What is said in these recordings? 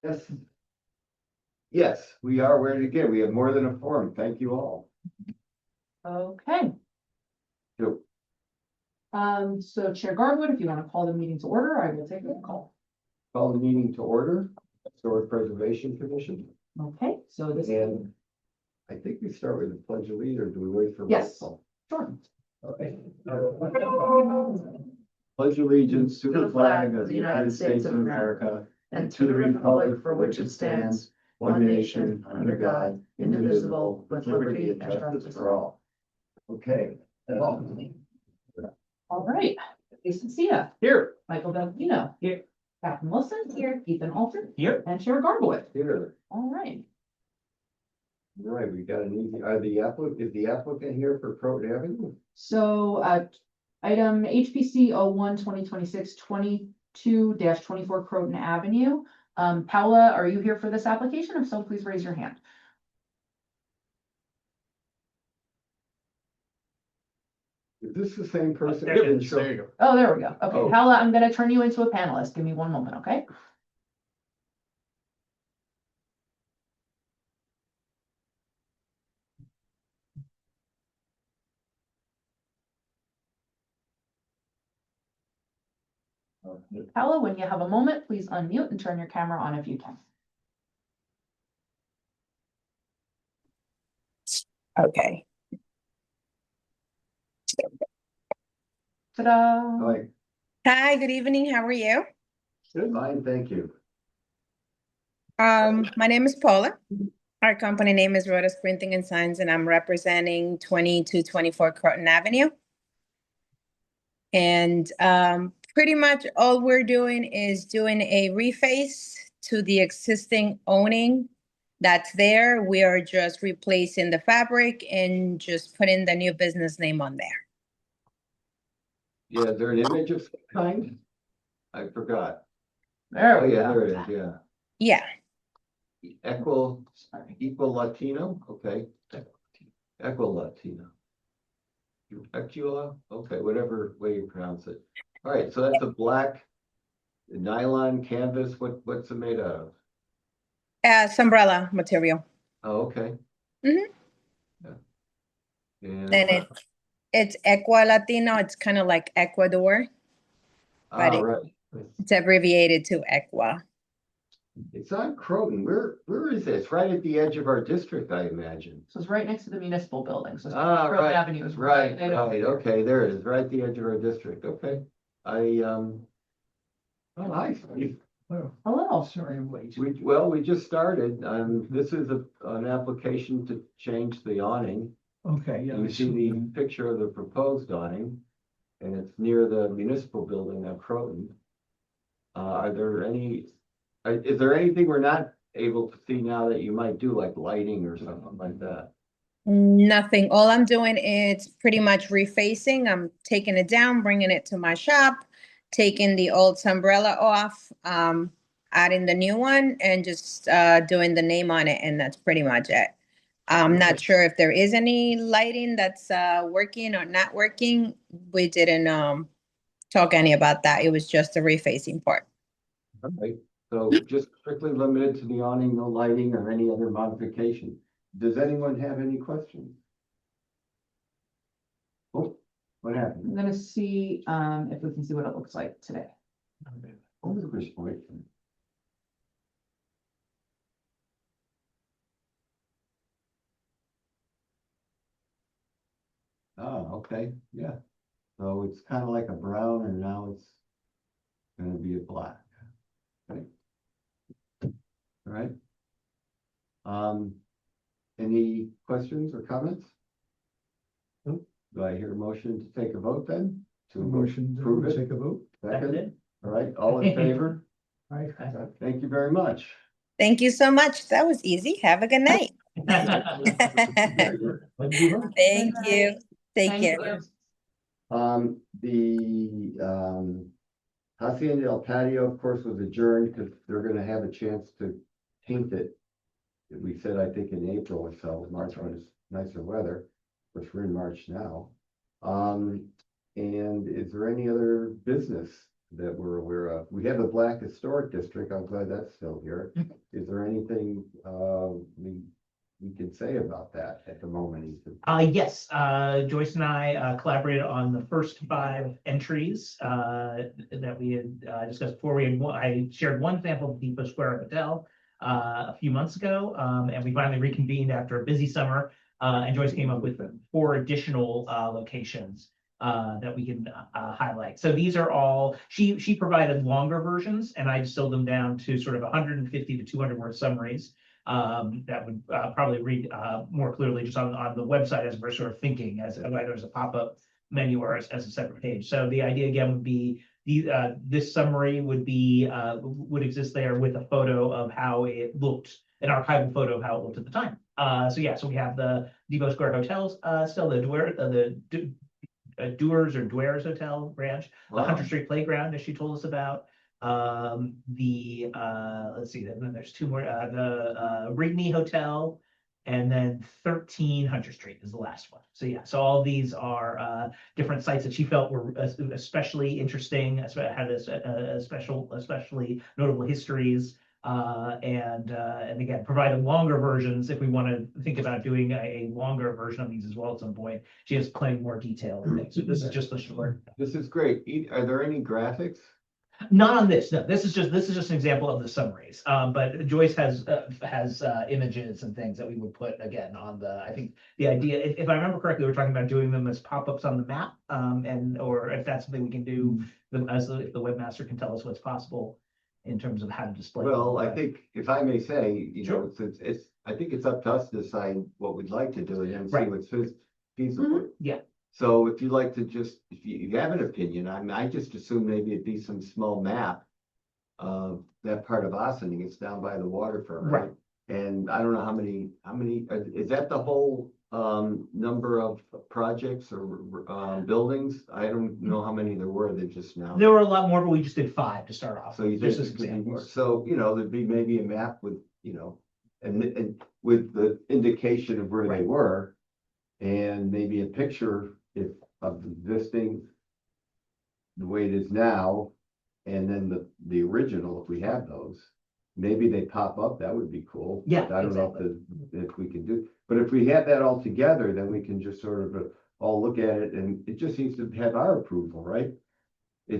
Yes. Yes, we are ready to get. We have more than a forum. Thank you all. Okay, So, so Chair Garwood, if you want to call the meeting to order, I will take the call. call the meeting to order, Historic Preservation Commission. Okay, so this. And I think we start with the pledge of allegiance, or do we wait for? Yes. roll Sure. call? Okay. Pledge allegiance to the flag of the United States of America and to the republic for which it stands, one nation, under God, indivisible, with liberty and justice for all. Okay. All right, Jason Sia, Here. Michael Bellino. Here. Captain Wilson. Here. Ethan Alter. Here. And Chair Garwood. Here. All right. All right, we got an easy, is the applicant here for Croton Avenue? So, item HPC 01-2026-22-24 Croton Avenue. Paula, are you here for this application? If so, please raise your hand. Is this the same person? There you go. Oh, there we go. Okay, Oh. Paula, I'm gonna turn you into a panelist. Give me one moment, okay? Okay, Paula, when you have a moment, please unmute and turn your camera on if you can. Okay. Ta-da! Hi, Hi, good evening. How are you? fine, thank you. My name is Paula. Our company name is Rhoda's Printing and Signs, and I'm representing 2224 Croton Avenue. And pretty much all we're doing is doing a reface to the existing awning that's there. We are just replacing the fabric and just putting the new business name on there. Yeah, is there an image of some kind? I forgot. There Oh, we yeah, go. there it is, yeah. Yeah, Equal Latino, okay. Equal Latino. Equula, okay, whatever way you pronounce it. All right, so that's a black nylon canvas. What's it made out of? umbrella material. Oh, okay. Mhm. Yeah. And And it's Equa Latino. It's kind of like Ecuador. but it- right. It's abbreviated to Equa. It's on Croton. Where is this? Right at the edge of our district, I imagine. So it's right next to the municipal building, so. Ah, Croton right, Avenue is right, over right, here. okay, there it is, right at the edge of our district, okay. Oh, hi, Steve. Hello. Sorry, I'm late. We just started, this is an application to change the awning. Okay, yeah. You see the picture of the proposed awning, and it's near the municipal building at Croton. Is there anything we're not able to see now that you might do, like lighting or something like that? Nothing. All I'm doing is pretty much refacing. I'm taking it down, bringing it to my shop, taking the old umbrella off, adding the new one, and just doing the name on it, and that's pretty much it. I'm not sure if there is any lighting that's working or not working. We didn't talk any about that. It was just the refacing part. All right, so just strictly limited to the awning, no lighting or any other modification. Does anyone have any questions? Oh, what I'm happened? gonna see, if we can see what it looks like today. What was this point? Oh, okay, yeah. So it's kind of like a brown and now it's gonna be a black. Okay. All right. Any questions or comments? Nope. Do I hear a motion to take a vote then? To Motion approve to it? take a vote. Second? All right, all in favor? Aye. Thank you very much. Thank you so much. That was easy. Have a good night. Thank you. Thank you. Take Thank care. you. The Hacienda del Patio, of course, was adjourned because they're gonna have a chance to paint it. We said, I think in April or so, March when it's nicer weather, which we're in March now. And is there any other business that we're aware of? We have the Black Historic District. I'm glad that's still here. Is there anything, we can say about that at the moment, Ethan? Yes, Joyce and I collaborated on the first 5 entries that we had discussed before. I shared one sample of Depot Square Hotel a few months ago, and we finally reconvened after a busy summer. And Joyce came up with 4 additional locations that we can highlight. So these are all, she provided longer versions, and I distilled them down to sort of 150 to 200 word summaries. That would probably read more clearly just on the website as we're sort of thinking, as whether there's a pop-up menu or as a separate page. So the idea again would be this summary would exist there with a photo of how it looked, an archival photo of how it looked at the time. So we have the Depot Square Hotels, still the Dewars or Dwares Hotel branch, the Hunter Street Playground, as she told us about. Let's see, then there's 2 more, the Rigney Hotel, and then 13 Hunter Street is the last one. So yeah, so all these are different sites that she felt were especially interesting, had especially notable histories. And again, provided longer versions if we want to think about doing a longer version of these as well at some point. She has plenty more detail and things. So this is just the short. This is great. Are there any graphics? Not on this. No, this is just an example of the summaries. But Joyce has images and things that we would put again on the. I think the idea, if I remember correctly, we're talking about doing them as pop-ups on the map, or if that's something we can do, if the webmaster can tell us what's possible in terms of how to display. Well, I think if I may say, Sure. it's I think it's up to us to decide what we'd like to do and then see Right. what's feasible. Yeah. So if you'd like to if you have an opinion, I just assume maybe it'd be some small map of that part of Ossining. It's down by the waterfront, right? And I don't know how many, is that the whole number of projects or buildings? I don't know how many there were that just now. There were a lot more, but we just did 5 to start off. So you just think as it could be more? examples. So, there'd be maybe a map with, and with the indication of where they were. And maybe a picture of the existing, the way it is now, and then the original, if we have those. Maybe they pop up, that would be cool. Yeah, I don't know if we can do, but if we have that all together, then we can just sort of all look at it, and it just needs to have our approval, right?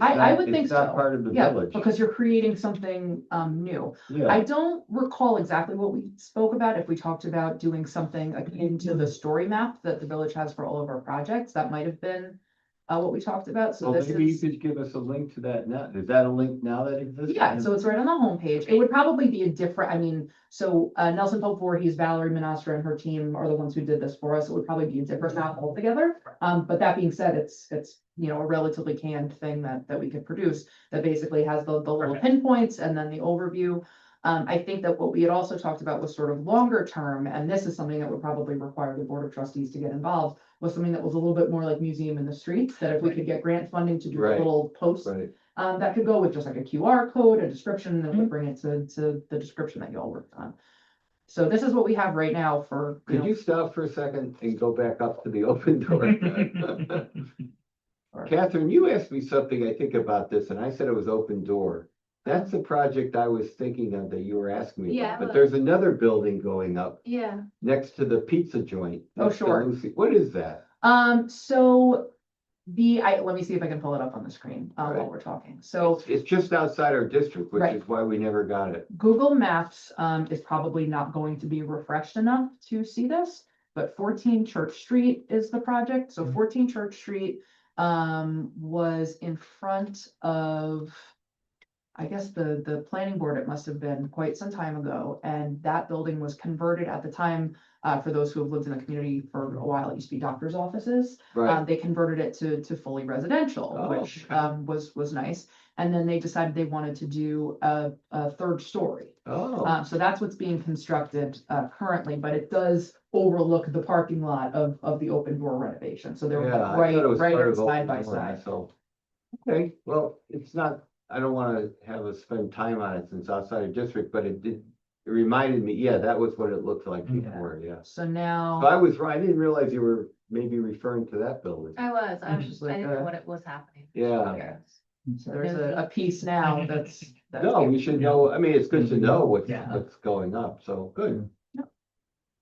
I would think It's not so. part of the Yeah, village. because you're creating something new. Yeah, I don't recall exactly what we spoke about, if we talked about doing something akin to the story map that the village has for all of our projects. That might have been what we talked about. So well, this maybe you is, could give us a link to that now. Is that a link now that exists? yeah, so it's right on the homepage. It would probably be a different, so Nelson Pope Voorhees, Valerie Monastra and her team are the ones who did this for us. It would probably be a different map altogether. But that being said, it's a relatively canned thing that we could produce that basically has the little Perfect. pinpoints and then the overview. I think that what we had also talked about was sort of longer term, and this is something that would probably require the Board of Trustees to get involved, was something that was a little bit more like Museum in the Streets, that if we could get grant funding to do a Right. little post, Right. that could go with just like a QR code, a description, and then would bring it to the description that you all worked on. So this is what we have right now for, Could you stop for a second and go back up to the open door? Catherine, you asked me something, I think, about this, and I said it was open door. That's the project I was thinking of that you were asking me Yeah, about, but but- there's another building going up Yeah, next to the pizza joint. Oh, next to sure. Lucy. What is that? So let me see if I can pull it up on the screen, while Right. we're talking. So It's just outside our district, which Right. is why we never got it. Google Maps, is probably not going to be refreshed enough to see this, but 14 Church Street is the project. So 14 Church Street, was in front of, I guess the planning board, it must have been quite some time ago, and that building was converted at the time, for those who have lived in the community for a while, it used to be doctor's offices. Right. They converted it to fully residential, Oh, which, okay. was nice. And then they decided they wanted to do a 3rd story. Oh, So that's what's being constructed, currently, but it does overlook the parking lot of the open door renovation. So they're yeah. I right, thought it was right part there of side open by door side. myself. Okay, well, it's not, I don't wanna have us spend time on it since outside of district, but it reminded me, yeah, that was what it looked like Yeah. before, yeah. So now. So I was right, I didn't realize you were maybe referring to that building. I was Which is I like didn't a- know what it was happening. Yeah. Yes. So there's a piece now that's. No, we should know, I mean, it's good to know Yeah. what's going up, so good. Yep.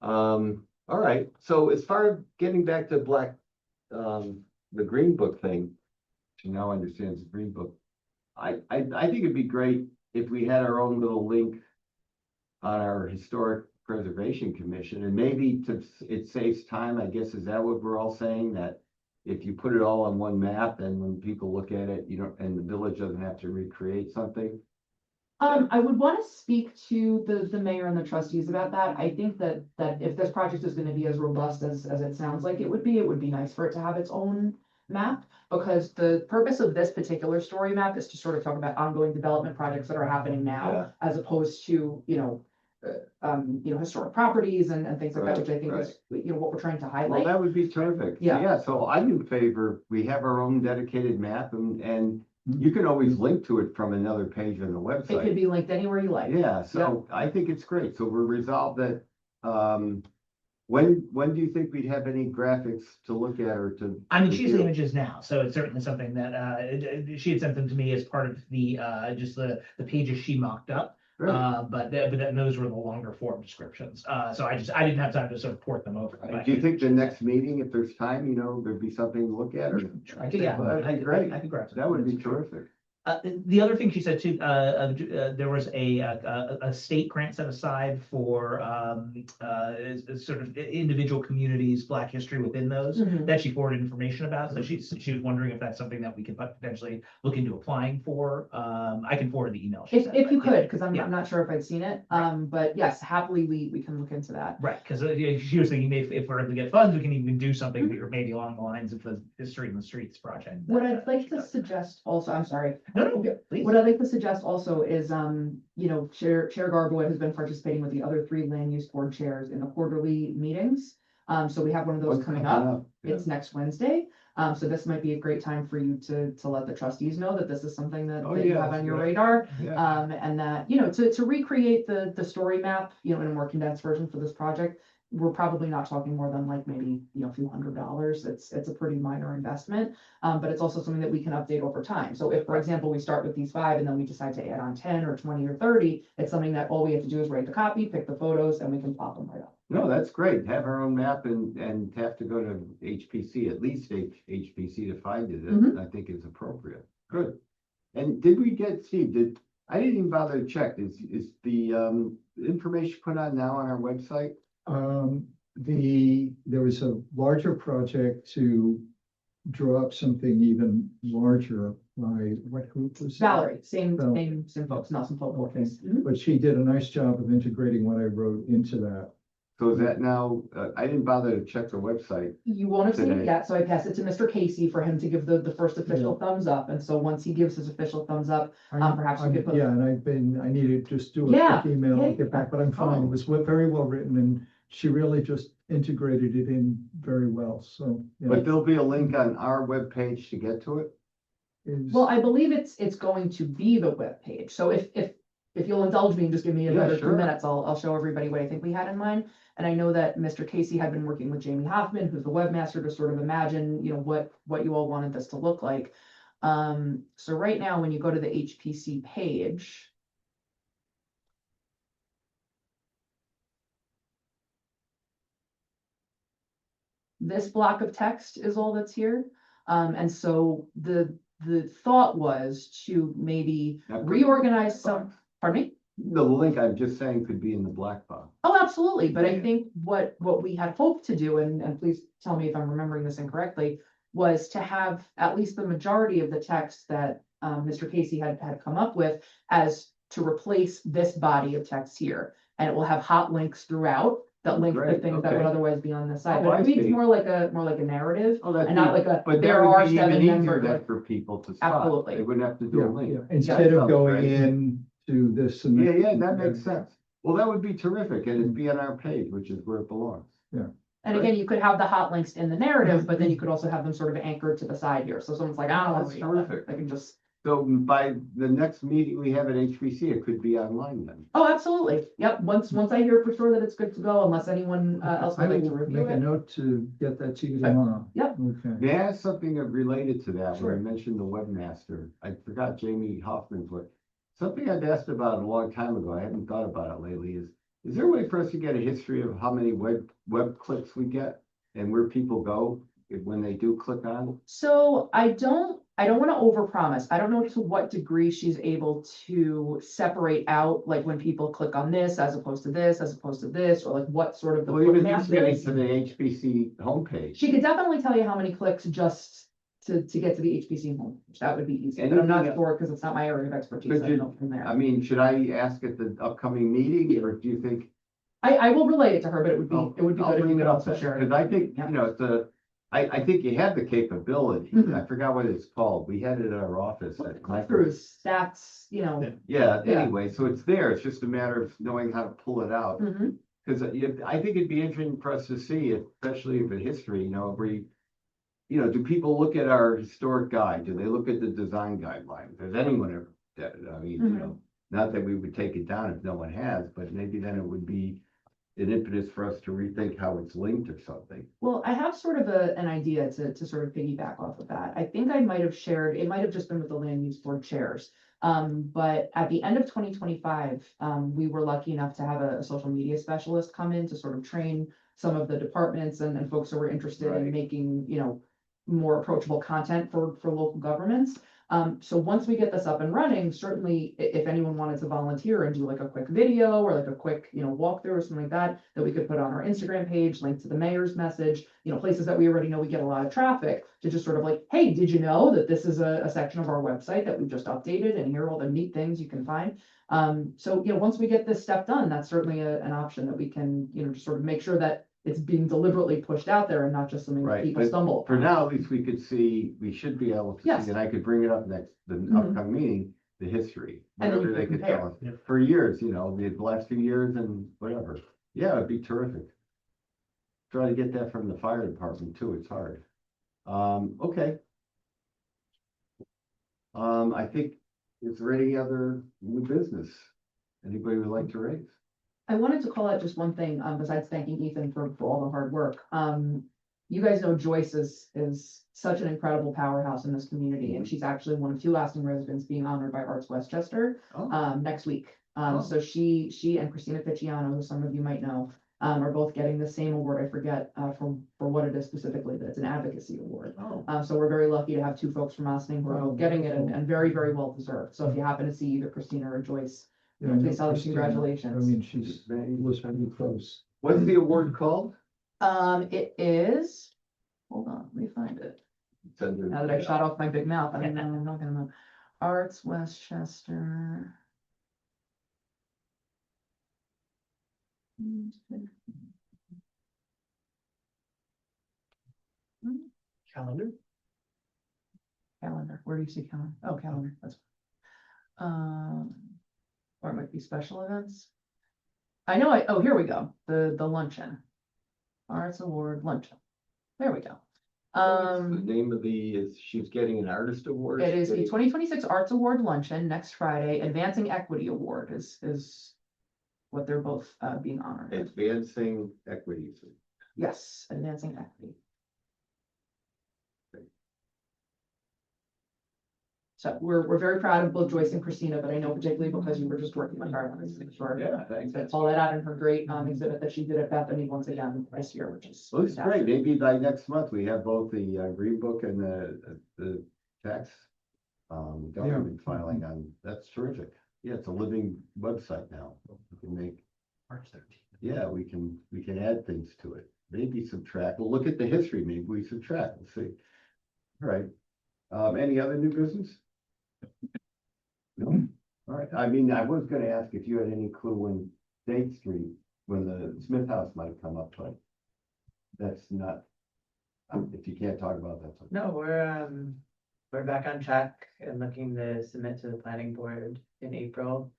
All right, so as far as getting back to the Green Book thing, she now understands the Green Book. I think it'd be great if we had our own little link on our Historic Preservation Commission, and maybe it saves time, I guess, is that what we're all saying? That if you put it all on one map, and when people look at it, you know, and the village doesn't have to recreate something? I would want to speak to the mayor and the trustees about that. I think that if this project is going to be as robust as it sounds like it would be nice for it to have its own map. Because the purpose of this particular story map is to sort of talk about ongoing development projects that are happening now, as opposed to, historic properties and things like that, which I think is, what we're trying to Well, highlight. that would be terrific. Yeah. So I'm in favor, we have our own dedicated map, and you can always link to it from another page on the It could website. be linked anywhere you like. Yeah, so I think it's great. So we're resolved that, when do you think we'd have any graphics to look at or to? I mean, she has the review? images now, so it's certainly something that, she had sent them to me as part of the, just the pages she mocked up. Great. But then those were the longer form descriptions. So I didn't have time to sort of port them over. Do you think the next meeting, if there's time, there'd be something to look at, or? I could, yeah, That'd be great. I could grab some. That would be terrific. The other thing she said too, there was a state grant set aside for sort of individual communities, Black history within those, Mhm. that she forwarded information about. So she was wondering if that's something that we could potentially look into applying for. I can forward the email. she sent, If you but yeah. could, because I'm not sure if I'd seen it. But yes, happily, we can look into that. Right, because she was thinking maybe if we're able to get funds, we can even do something maybe along the lines of the History in the Streets project. What I'd like to suggest also, I'm sorry. No, please. What I'd like to suggest also is, Chair Garboy has been participating with the other 3 land use board chairs in the quarterly meetings. So we have one of those What's coming up. Yeah. It's next Wednesday. So this might be a great time for you to let the trustees know that this is something that Oh, that you yeah, have on your yeah. radar. Yeah. And that, to recreate the story map, in a more condensed version for this project, we're probably not talking more than like maybe, a few $100s. It's a pretty minor investment. But it's also something that we can update over time. So if, for example, we start with these 5 and then we decide to add on 10 or 20 or 30, it's something that all we have to do is write the copy, pick the photos, and we can plop them right up. No, that's great. Have our own map and have to go to HPC, at least HPC to find it. Mhm. I think is appropriate. Good. And did we get, Steve, I didn't even bother to check. Is the information put on now on our website? There was a larger project to draw up something even larger by, what group was? that? Valerie, same Valerie. folks, Nelson Pope. Okay. Mhm. But she did a nice job of integrating what I wrote into that. So is that now, I didn't bother to check the website. You won't have seen it Today. yet, so I passed it to Mr. Casey for him to give the first official thumbs up. And so once he gives his official thumbs up, perhaps you could put. Yeah, and I needed to just do a Yeah, quick email yeah, and get back, but I'm fine. Oh. It was very well written, and she really just integrated it in very well, so. yeah. But there'll be a link on our webpage to get to it? Is- Well, I believe it's going to be the webpage. So if you'll indulge me and just give me Yeah, another sure. 2 minutes, I'll show everybody what I think we had in mind. And I know that Mr. Casey had been working with Jamie Hoffman, who's the webmaster, to sort of imagine, what you all wanted this to look like. So right now, when you go to the HPC page. This block of text is all that's here. And so the thought was to maybe Now, could- reorganize pardon me? The link I'm just saying could be in the black box. Oh, absolutely, but I Yeah. think what we had hoped to do, and please tell me if I'm remembering this incorrectly, was to have at least the majority of the text that Mr. Casey had come up with as to replace this body of text here. And it will have hot links throughout that link to Great, things that would okay. otherwise be on the side. Oh, But I it reads see. more like a narrative Oh, that's and not neat. like But there that are would be even 7 easier member. then for people to spot. Absolutely. They wouldn't have to do a Yeah, link. yeah. Instead of sounds going great. in to this and. Yeah, that makes sense. Well, that would be terrific, and it'd be on our page, which is where it belongs. And again, you could have the hot links in the narrative, but then you could also have them sort of anchored to the side here. So someone's like, I don't want That's to read all that. terrific. They can just So by the next meeting we have at HBC, it could be online then. Oh, absolutely. Yep. Once I hear for sure that it's good to go, unless anyone else I would like to will review make a it. note to get that to you Okay. tomorrow. Yep. Okay. May I ask something related to that? Sure. When you mentioned the webmaster, I forgot Jamie Hoffman's what. Something I'd asked about a long time ago, I haven't thought about it lately, is there a way for us to get a history of how many web clicks we get? And where people go when they do click on? So I don't want to overpromise. I don't know to what degree she's able to separate out, like when people click on this as opposed to this, as opposed to this, or like what sort of the. Well, even foot just math getting is. to the HBC homepage. She could definitely tell you how many clicks just to get to the HPC homepage. That would be easy, but I'm not Anything- sure because it's not my area of expertise. Could I you- don't know from there. I mean, should I ask at the upcoming meeting, or do you think? I will relay it to her, but it would be I'll good if you bring could it up also share it. Because I think, Yeah. you know, I think you have the capability. Mhm. I forgot what it's called. We had it at our office. at Micro- Click-throughs, stats, you know. Yeah, Yeah. anyway, so it's there. It's just a matter of knowing how to pull it out. Mhm. Because I think it'd be interesting for us to see, especially if it's history, you know, do people look at our historic guide? Do they look at the design guidelines? Has anyone ever, I mean, Mm-hmm. you know, not that we would take it down if no one has, but maybe then it would be an impetus for us to rethink how it's linked or something. Well, I have sort of an idea to sort of piggyback off of that. I think I might have shared, it might have just been with the land use board chairs. But at the end of 2025, we were lucky enough to have a social media specialist come in to sort of train some of the departments and folks who were interested in Right. making, you know, more approachable content for local governments. So once we get this up and running, certainly if anyone wanted to volunteer and do like a quick video or like a quick, you know, walkthrough or something like that we could put on our Instagram page, link to the mayor's message, you know, places that we already know we get a lot of traffic to just sort of like, hey, did you know that this is a section of our website that we've just updated and here are all the neat things you can find. So, you know, once we get this step done, that's certainly an option that we can, you know, just sort of make sure that it's being deliberately pushed out there and not just something that Right, people but stumble For upon. now, at least we should be able to Yes. see, and I could bring it up the Mhm. upcoming meeting, the history. And then we Whatever can they could compare. tell us. Yeah. For years, you know, the last few years and whatever. Yeah, it'd be terrific. Try to get that from the fire department too, it's hard. Okay. I think, is there any other new business anybody would like to raise? I wanted to call out just one thing, besides thanking Ethan for all the hard work. You guys know Joyce is such an incredible powerhouse in this community, and she's actually one of two lasting residents being honored by Arts Westchester, Oh, next week. Oh. So she and Christina Picciano, who some of you might know, are both getting the same award. I forget, for what it is specifically, but it's an advocacy award. oh, So we're very lucky to have two folks from Ossining who are both getting it and very, very well deserved. So if you happen to see either Christina or Joyce, Yeah, I know please tell them Christina. congratulations. I mean, she's, was very close. what's the award called? It is, hold on, let me find it. Now that I shot off my big mouth, I'm not gonna know. Arts Westchester. Calendar. Calendar, where do you see calendar? Oh, calendar, that's. Or it might be special events. I know, oh, here we go, the luncheon. Arts Award luncheon. There we go. The name of she's getting an artist award? It is the 2026 Arts Award luncheon next Friday. Advancing Equity Award is what they're both being honored with. Advancing equities. Yes, Advancing Equity. So we're very proud of both Joyce and Christina, but I know particularly because you were just working with her on this. Sure. Yeah, thanks. To call that out in her great exhibit that she did at Bethany once again this year, which is. Looks fantastic. great. Maybe by next month, we have both the green book and the tax government filing on. That's terrific. Yeah, it's a living website now. We can make, March 13th. yeah, we can add things to it. Maybe subtract. We'll look at the history. Maybe we subtract. Let's see. All right. Any other new business? No? All right. I mean, I was gonna ask if you had any clue when State Street, when the Smith House might come up, but that's not, if you can't talk about that. No, we're back on track and looking to submit to the planning board in April.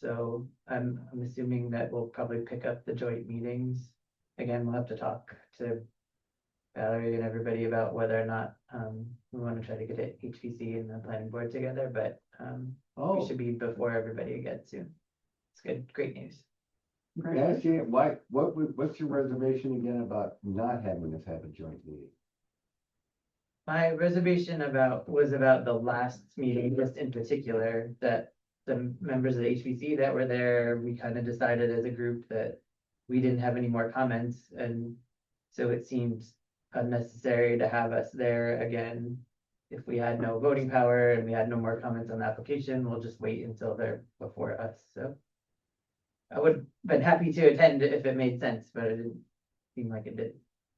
So I'm assuming that we'll probably pick up the joint meetings. Again, we'll have to talk to Valerie and everybody about whether or not we want to try to get it HPC and the planning board together, but, we Oh, should be before everybody again soon. It's good, great news. can I ask you, what's your reservation again about not having us have a joint meeting? My reservation was about the last meeting, just in particular, that the members of the HPC that were there, we kind of decided as a group that we didn't have any more comments, and so it seemed unnecessary to have us there again. If we had no voting power and we had no more comments on the application, we'll just wait until they're before us, so. I would have been happy to attend if it made sense, but it didn't seem like it did.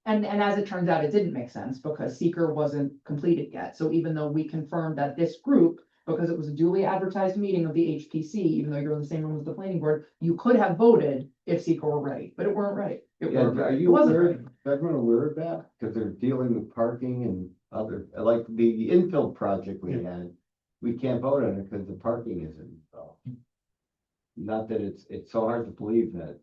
And as it turns out, it didn't make sense because seeker wasn't completed yet. So even though we confirmed that this group, because it was a duly advertised meeting of the HPC, even though you're in the same room as the planning board, you could have voted if seeker were ready, but it weren't ready. It Yeah, weren't are ready. It you wasn't aware, ready. is everyone aware of that? Because they're dealing with parking and other, like the infill project we had. We can't vote on it because the parking isn't installed. Not that it's so hard to believe that,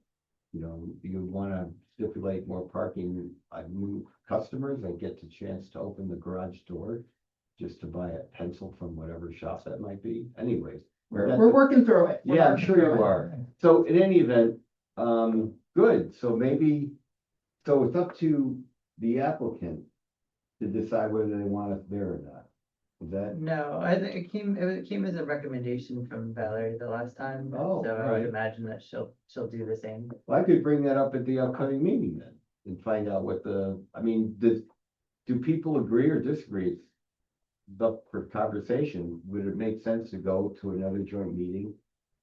you know, you want to stipulate more parking, new customers that get the chance to open the garage door just to buy a pencil from whatever shop that might be. Anyways. that's We're a- working through it. We're Yeah, I'm working sure through you it. are. So in any event, good, so maybe, so it's up to the applicant to decide whether they want us there or not. Is that, No, I think it came as a recommendation from Valerie the last time, Oh, so I alright. would imagine that she'll do the same. well, I could bring that up at the upcoming meeting then and find out what I mean, do people agree or disagree? It's up for conversation. Would it make sense to go to another joint meeting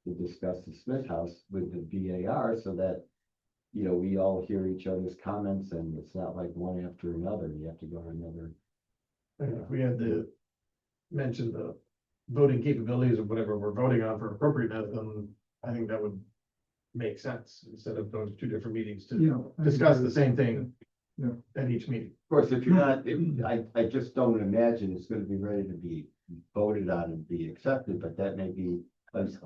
to discuss the Smith House with the BAR so that, you know, we all hear each other's comments and it's not like one after another. You have to go to another. And if we had to mention the voting capabilities of whatever we're voting on for appropriateness, then I think that would make sense instead of going to two different meetings to Yeah. discuss the same thing Yeah. at each meeting. Of course, if you're not, I just don't imagine it's gonna be ready to be voted on and be accepted, but that may be an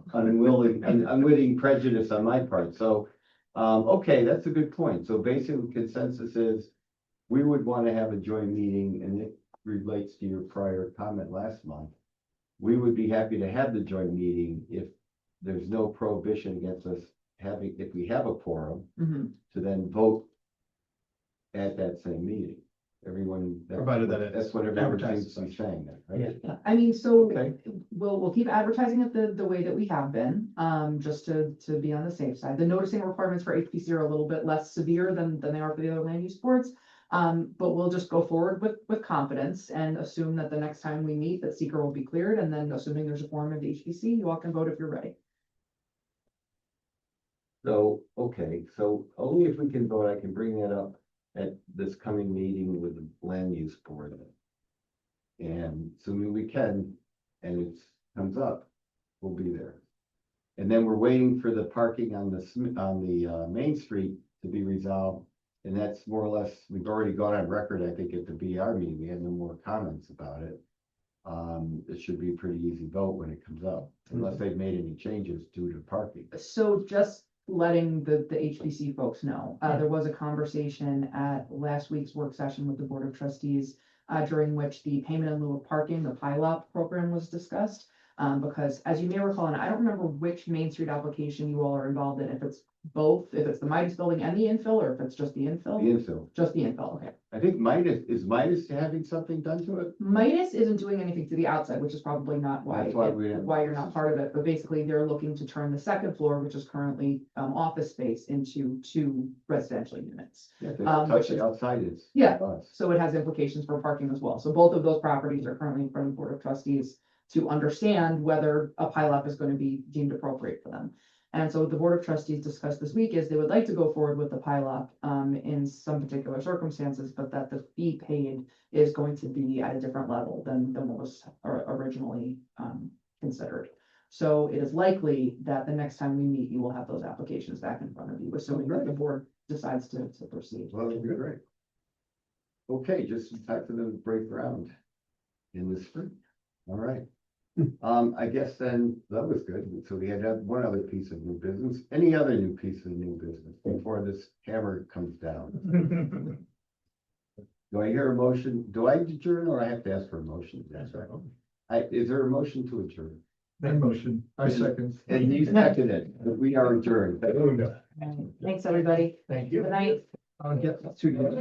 unwitting prejudice on my part, so. Okay, that's a good point, so basically consensus is, we would wanna have a joint meeting, and it relates to your prior comment last month. We would be happy to have the joint meeting if there's no prohibition against us having, if we have a quorum, Mhm. to then vote at that same meeting. Everyone. Provided that That's it's what everyone advertised seems to be saying then, right? Yeah. Yeah, I mean, so Okay. we'll keep advertising it the way that we have been, just to be on the safe side. The noticing requirements for HPC are a little bit less severe than they are for the other land use boards. But we'll just go forward with confidence and assume that the next time we meet, that seeker will be cleared, and then assuming there's a quorum of the HPC, you all can vote if you're ready. So, okay, so only if we can vote, I can bring that up at this coming meeting with the land use board. And assuming we can, and it comes up, we'll be there. And then we're waiting for the parking on the Main Street to be resolved. And that's more or less, we've already gone on record, I think, at the BR meeting, we had no more comments about it. It should be a pretty easy vote when it comes up, unless they've made any changes due to parking. So just letting the HPC folks know, there was a conversation at last week's work session with the Board of Trustees, during which the payment in lieu of parking, the PILOT program, was discussed. Because as you may recall, and I don't remember which Main Street application you all are involved in, if it's both, if it's the Midas building and the infill, or if it's just the The infill? infill, Just the infill, okay. I think Midas having something done to it? Midas isn't doing anything to the outside, which is probably not That's why we didn't- why you're not part of it, but basically they're looking to turn the second floor, which is currently office space, into 2 residential units. Yeah, they which touch is- the outside is. Yeah. us. So it has implications for parking as well. So both of those properties are currently in front of the Board of Trustees to understand whether a pileup is going to be deemed appropriate for them. And so what the Board of Trustees discussed this week is they would like to go forward with the pileup in some particular circumstances, but that the fee paid is going to be at a different level than what was originally considered. So it is likely that the next time we meet, you will have those applications back in front of you, assuming that the board decides to proceed. Well, that'd be great. Okay, just in time for them to break ground in the spring. All right. I guess then that was good. So we had one other piece of new business. Any other new piece of new business before this hammer comes down? Do I hear a motion? Do I adjourn or I have to ask for a motion? That's right. Is there a motion to adjourn? I second. And you seconded it, but we are adjourned. Thanks, everybody. Thank you. Good night. I'll get to you.